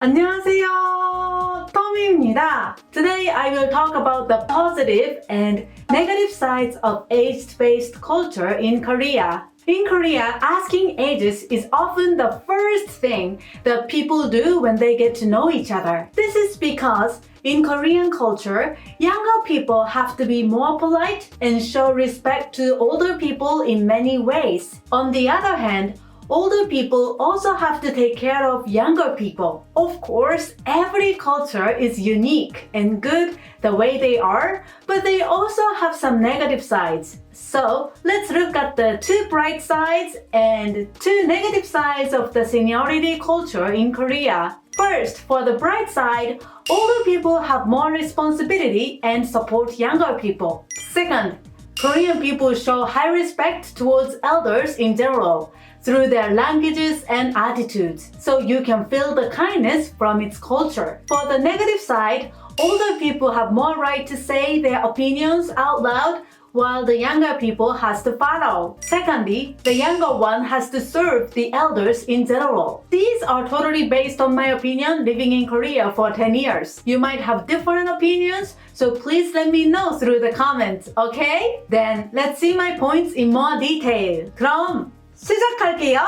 안녕하세요, Tommy입니다. Today I will talk about the positive and negative sides of age-based culture in Korea. In Korea, asking ages is often the first thing that people do when they get to know each other. This is because in Korean culture, younger people have to be more polite and show respect to older people in many ways. On the other hand, older people also have to take care of younger people. Of course, every culture is unique and good the way they are, but they also have some negative sides. So, let's look at the two bright sides and two negative sides of the seniority culture in Korea. First, for the bright side, older people have more responsibility and support younger people. Second, Korean people show high respect towards elders in general through their languages and attitudes, so you can feel the kindness from its culture. For the negative side, older people have more right to say their opinions out loud while the younger people has to follow. Secondly, the younger one has to serve the elders in general. These are totally based on my opinion living in Korea for 10 years. You might have different opinions, so please let me know through the comments, okay? Then let's see my points in more detail. 그럼 시작할게요.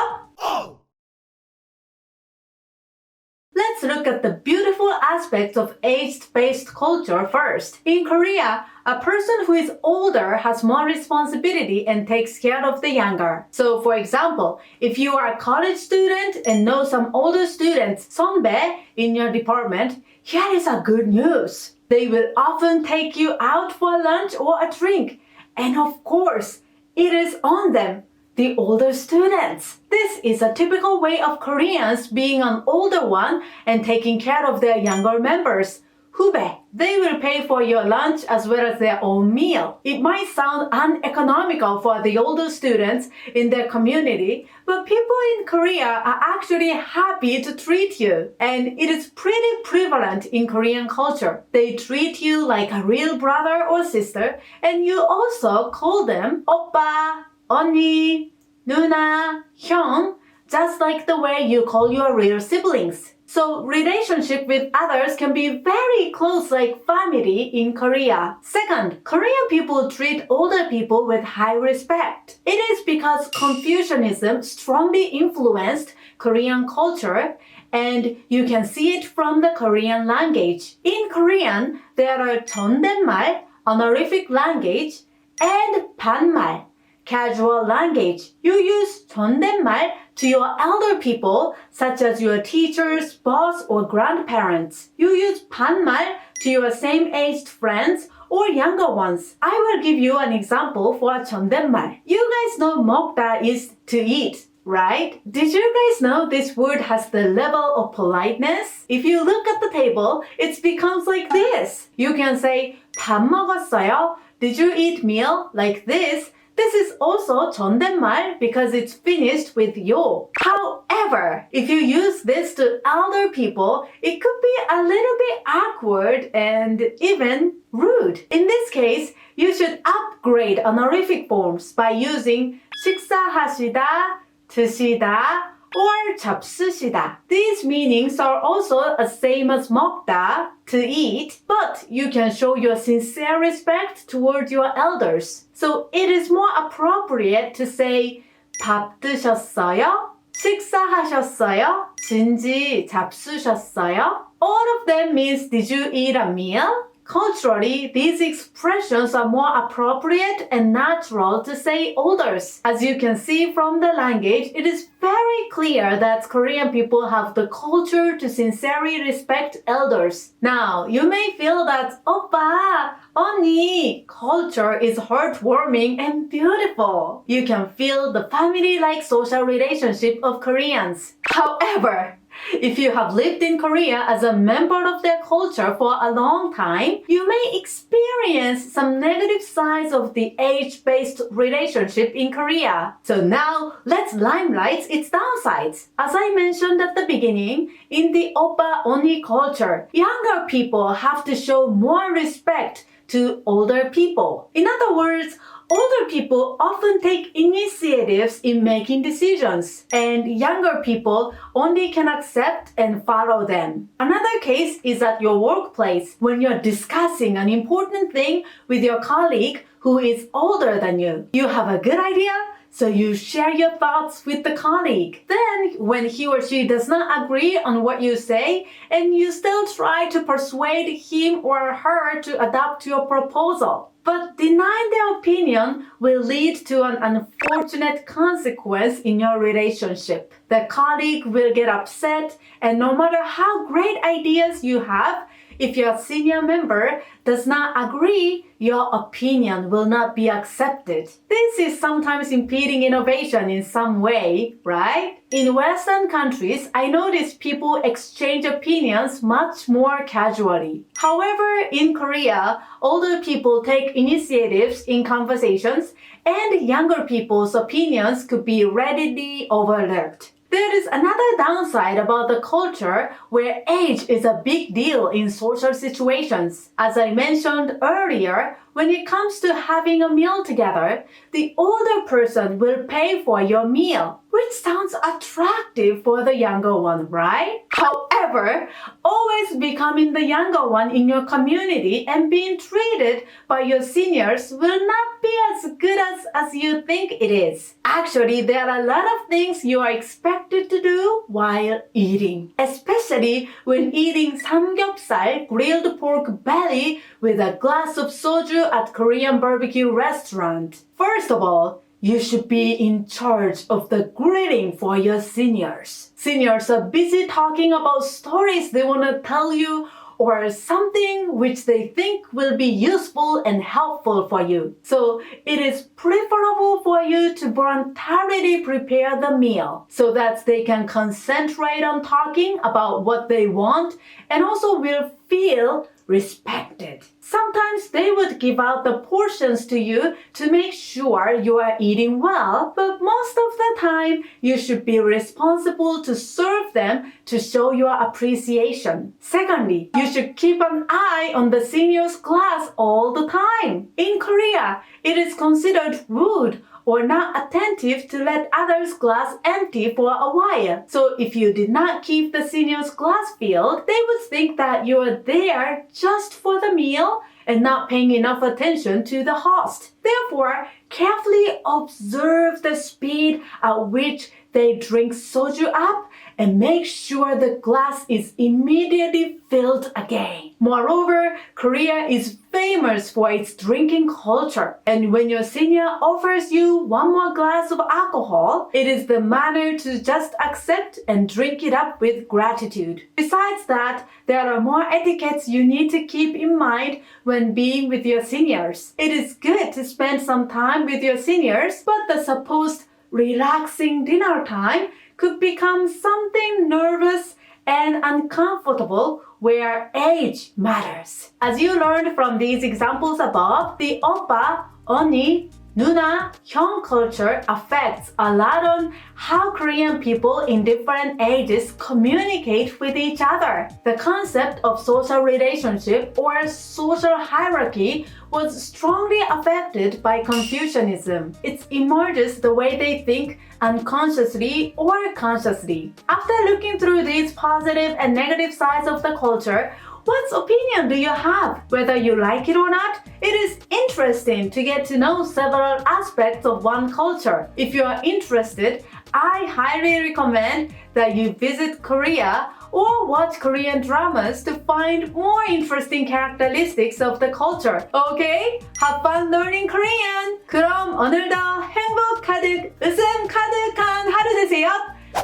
Let's look at the beautiful aspects of age-based culture first. In Korea, a person who is older has more responsibility and takes care of the younger. So for example, if you are a college student and know some older students, 선배, in your department, here is a good news. They will often take you out for lunch or a drink. And of course, it is on them, the older students. This is a typical way of Koreans being an older one and taking care of their younger members. 후배, they will pay for your lunch as well as their own meal. It might sound uneconomical for the older students in their community, but people in Korea are actually happy to treat you. And it is pretty prevalent in Korean culture. They treat you like a real brother or sister, and you also call them 오빠, 언니, 누나, 형, just like the way you call your real siblings. So relationship with others can be very close like family in Korea. Second, Korean people treat older people with high respect. It is because Confucianism strongly influenced Korean culture, and you can see it from the Korean language. In Korean, there are 존댓말, honorific language, and 반말, casual language. You use 존댓말 to your elder people, such as your teachers, boss, or grandparents. You use 반말 to your same-aged friends or younger ones. I will give you an example for 존댓말. You guys know 먹다 is to eat, right? Did you guys know this word has the level of politeness? If you look at the table, it becomes like this. You can say 밥 먹었어요? Did you eat meal? Like this. This is also 존댓말 because it's finished with 요. However, if you use this to elder people, it could be a little bit awkward and even rude. In this case, you should upgrade honorific forms by using 식사하시다, 드시다, or 잡수시다. These meanings are also the same as 먹다, to eat, but you can show your sincere respect toward your elders. So it is more appropriate to say 밥 드셨어요? 식사하셨어요? 진지 잡수셨어요? All of them means did you eat a meal? Culturally, these expressions are more appropriate and natural to say elders. As you can see from the language, it is very clear that Korean people have the culture to sincerely respect elders. Now, you may feel that 오빠, 언니 culture is heartwarming and beautiful. You can feel the family-like social relationship of Koreans. However, if you have lived in Korea as a member of their culture for a long time, you may experience some negative sides of the age-based relationship in Korea. So now, let's limelight its downsides. As I mentioned at the beginning, in the oppa only culture, younger people have to show more respect to older people. In other words, older people often take initiatives in making decisions, and younger people only can accept and follow them. Another case is at your workplace when you're discussing an important thing with your colleague who is older than you. You have a good idea, so you share your thoughts with the colleague. Then, when he or she does not agree on what you say, and you still try to persuade him or her to adapt your proposal. But denying their opinion will lead to an unfortunate consequence in your relationship. The colleague will get upset, and no matter how great ideas you have, if your senior member does not agree, your opinion will not be accepted. This is sometimes impeding innovation in some way, right? In Western countries, I notice people exchange opinions much more casually. However, in Korea, older people take initiatives in conversations, and younger people's opinions could be readily overlooked. There is another downside about the culture where age is a big deal in social situations. As I mentioned earlier, when it comes to having a meal together, the older person will pay for your meal, which sounds attractive for the younger one, right? However, always becoming the younger one in your community and being treated by your seniors will not be as good as you think it is. Actually, there are a lot of things you are expected to do while eating, especially when eating samgyeopsal, grilled pork belly, with a glass of soju at Korean barbecue restaurant. First of all, you should be in charge of the greeting for your seniors. Seniors are busy talking about stories they want to tell you or something which they think will be useful and helpful for you. So it is preferable for you to voluntarily prepare the meal so that they can concentrate on talking about what they want and also will feel respected. Sometimes they would give out the portions to you to make sure you are eating well, but most of the time you should be responsible to serve them to show your appreciation. Secondly, you should keep an eye on the senior's glass all the time. In Korea, it is considered rude or not attentive to let others' glass empty for a while. So if you did not keep the senior's glass filled, they would think that you are there just for the meal and not paying enough attention to the host. Therefore, carefully observe the speed at which they drink soju up and make sure the glass is immediately filled again. Moreover, Korea is famous for its drinking culture. And when your senior offers you one more glass of alcohol, it is the manner to just accept and drink it up with gratitude. Besides that, there are more etiquettes you need to keep in mind when being with your seniors. It is good to spend some time with your seniors, but the supposed relaxing dinner time could become something nervous and uncomfortable where age matters. As you learned from these examples above, the oppa, 언니, 누나, 형 culture affects a lot on how Korean people in different ages communicate with each other. The concept of social relationship or social hierarchy was strongly affected by Confucianism. It emerges the way they think unconsciously or consciously. After looking through these positive and negative sides of the culture, what opinion do you have? Whether you like it or not, it is interesting to get to know several aspects of one culture. If you are interested, I highly recommend that you visit Korea or watch Korean dramas to find more interesting characteristics of the culture. Okay? Have fun learning Korean! 그럼 오늘도 행복 가득, 웃음 가득한 하루 되세요!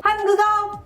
한국어